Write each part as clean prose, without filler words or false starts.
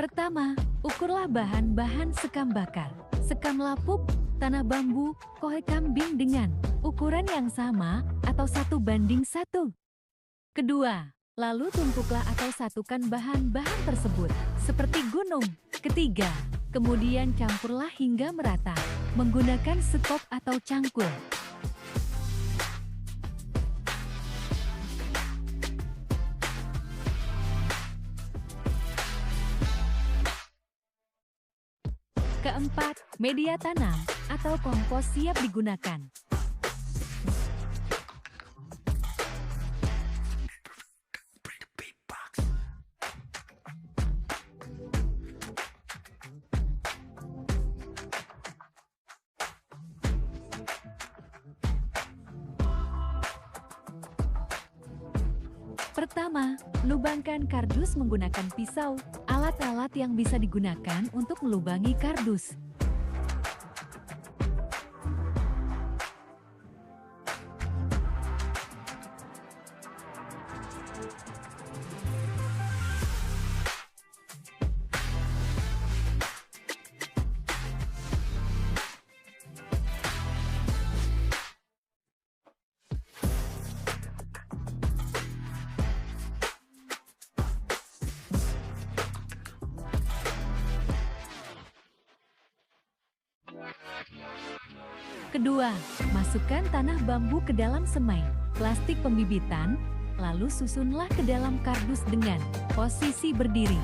Pertama, ukurlah bahan-bahan sekam bakar. Sekam lapuk, tanah bambu, kohe kambing dengan ukuran yang sama atau 1:1. Kedua, lalu tumpuklah atau satukan bahan-bahan tersebut seperti gunung. Ketiga, kemudian campurlah hingga merata menggunakan sekop atau cangkul. Keempat, media tanam atau kompos siap digunakan. Pertama, lubangkan kardus menggunakan pisau, alat-alat yang bisa digunakan untuk melubangi kardus. Kedua, masukkan tanah bambu ke dalam semai plastik pembibitan, lalu susunlah ke dalam kardus dengan posisi berdiri.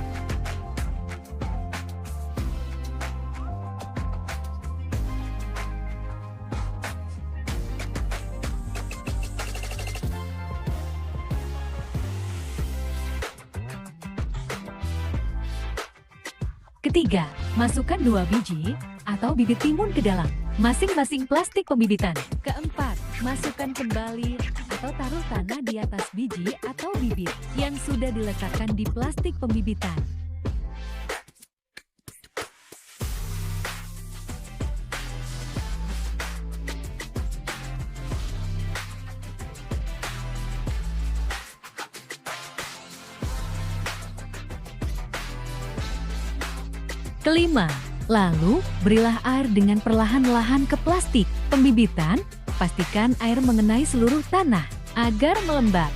Ketiga, masukkan 2 biji atau bibit timun ke dalam masing-masing plastik pembibitan. Keempat, masukkan kembali atau taruh tanah di atas biji atau bibit yang sudah diletakkan di plastik pembibitan. Kelima, lalu berilah air dengan perlahan-lahan ke plastik pembibitan. Pastikan air mengenai seluruh tanah agar melembab.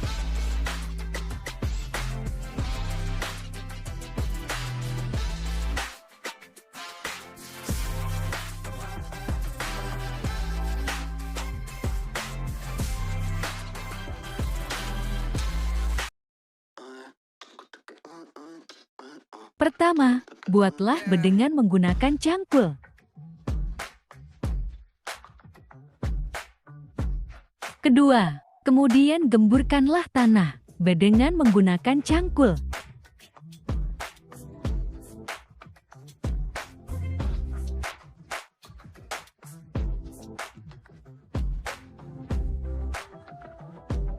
Pertama, buatlah bedengan menggunakan cangkul. Kedua, kemudian gemburkanlah tanah bedengan menggunakan cangkul.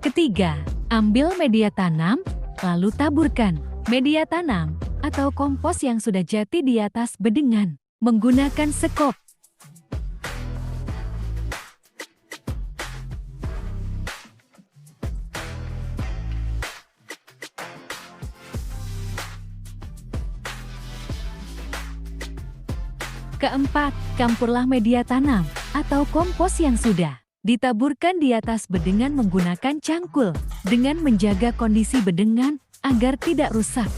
Ketiga, ambil media tanam, lalu taburkan media tanam atau kompos yang sudah jadi di atas bedengan menggunakan sekop. Keempat, campurlah media tanam atau kompos yang sudah ditaburkan di atas bedengan menggunakan cangkul dengan menjaga kondisi bedengan agar tidak rusak.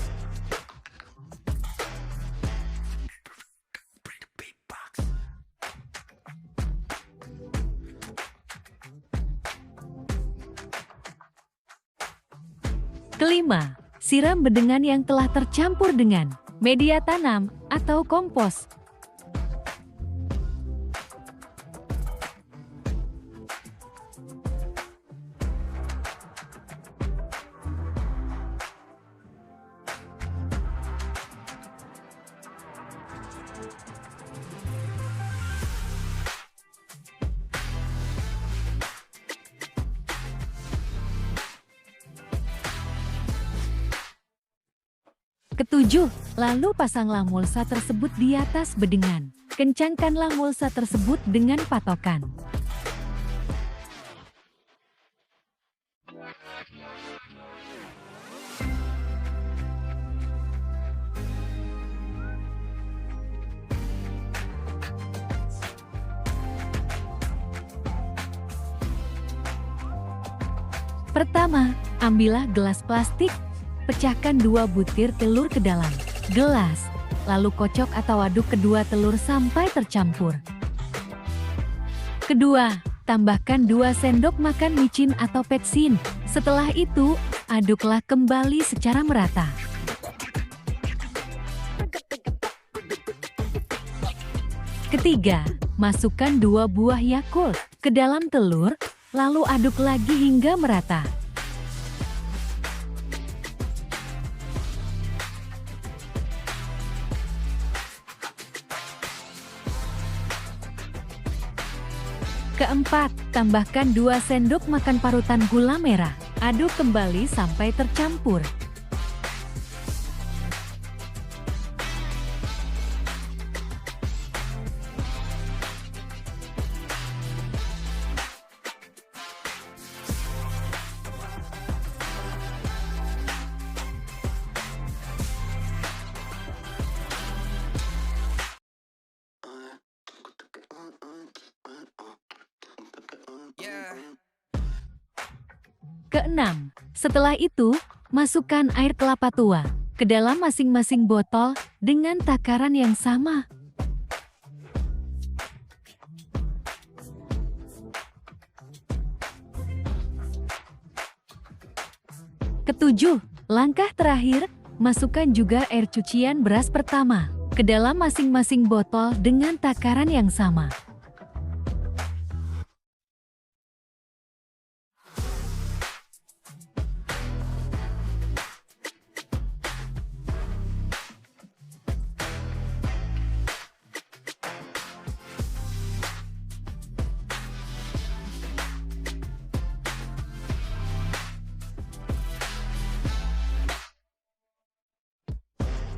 Kelima, siram bedengan yang telah tercampur dengan media tanam atau kompos. Ketujuh, lalu pasanglah mulsa tersebut di atas bedengan. Kencangkanlah mulsa tersebut dengan patokan. Pertama, ambillah gelas plastik. Pecahkan 2 butir telur ke dalam gelas. Lalu kocok atau aduk kedua telur sampai tercampur. Kedua, tambahkan 2 sendok makan micin atau petsin. Setelah itu, aduklah kembali secara merata. Ketiga, masukkan 2 buah Yakult ke dalam telur, lalu aduk lagi hingga merata. Keempat, tambahkan 2 sendok makan parutan gula merah. Aduk kembali sampai tercampur. Keenam, setelah itu, masukkan air kelapa tua ke dalam masing-masing botol dengan takaran yang sama. Ketujuh, langkah terakhir, masukkan juga air cucian beras pertama ke dalam masing-masing botol dengan takaran yang sama.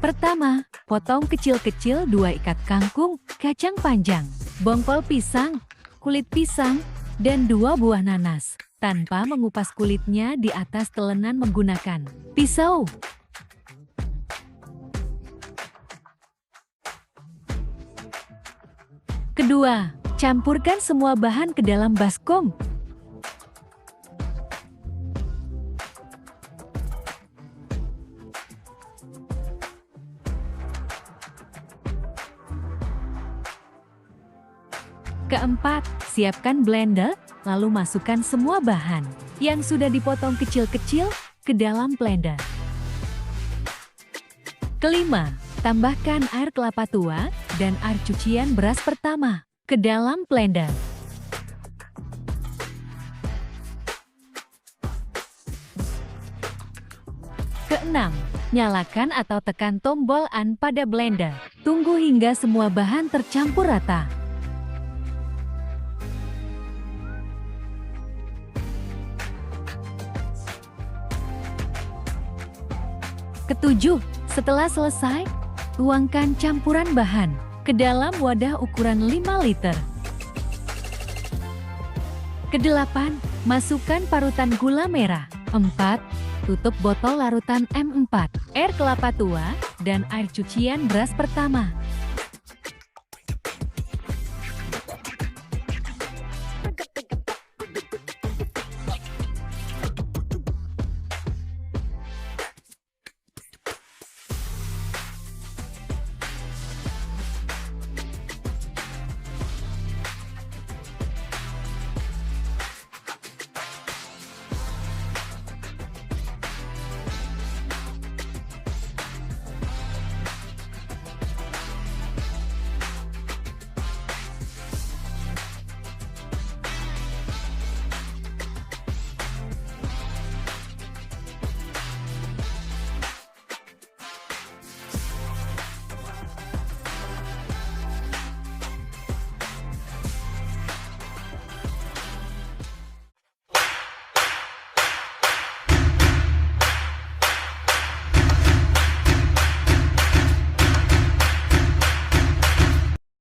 Pertama, potong kecil-kecil 2 ikat kangkung, kacang panjang, bongkol pisang, kulit pisang, dan 2 buah nanas, tanpa mengupas kulitnya di atas telenan menggunakan pisau. Kedua, campurkan semua bahan ke dalam baskom. Keempat, siapkan blender, lalu masukkan semua bahan yang sudah dipotong kecil-kecil ke dalam blender. Kelima, tambahkan air kelapa tua dan air cucian beras pertama ke dalam blender. Keenam, nyalakan atau tekan tombol on pada blender. Tunggu hingga semua bahan tercampur rata. Ketujuh, setelah selesai, tuangkan campuran bahan ke dalam wadah ukuran 5 liter. Kedelapan, masukkan parutan gula merah. 4, tutup botol larutan M4, air kelapa tua, dan air cucian beras pertama.